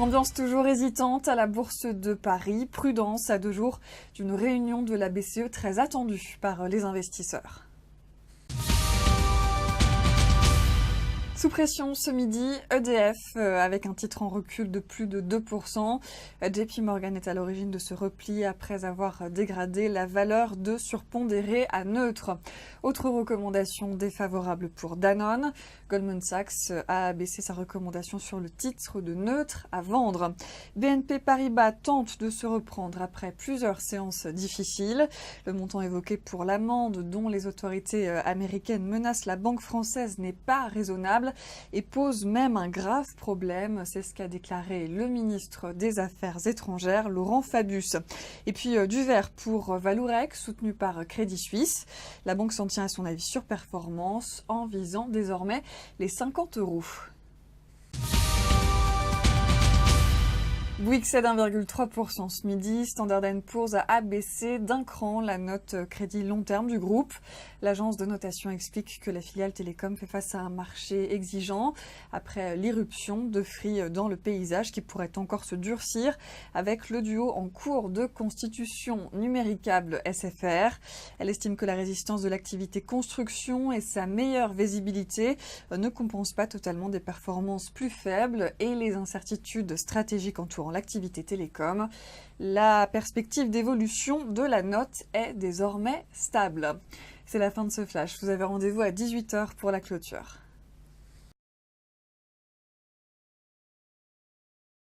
Ambiance toujours hésitante à la Bourse de Paris. Prudence à 2 jours d'une réunion de la BCE très attendue par les investisseurs. Sous pression ce midi, EDF avec un titre en recul de plus de 2%. JP Morgan est à l'origine de ce repli après avoir dégradé la valeur de surpondéré à neutre. Autre recommandation défavorable pour Danone. Goldman Sachs a abaissé sa recommandation sur le titre de neutre à vendre. BNP Paribas tente de se reprendre après plusieurs séances difficiles. Le montant évoqué pour l'amende dont les autorités américaines menacent la banque française n'est pas raisonnable et pose même un grave problème. C'est ce qu'a déclaré le ministre des Affaires étrangères, Laurent Fabius. Et puis du vert pour Vallourec, soutenu par Crédit Suisse. La banque s'en tient à son avis sur performance en visant désormais les 50 €. Bouygues cède 1,3% ce midi. Standard & Poor's a abaissé d'un cran la note crédit long terme du groupe. L'agence de notation explique que la filiale télécom fait face à un marché exigeant après l'irruption de Free dans le paysage qui pourrait encore se durcir avec le duo en cours de constitution Numéricable SFR. Elle estime que la résistance de l'activité construction et sa meilleure visibilité ne compensent pas totalement des performances plus faibles et les incertitudes stratégiques entourant l'activité télécom. La perspective d'évolution de la note est désormais stable. C'est la fin de ce flash. Vous avez rendez-vous à 18 h pour la clôture.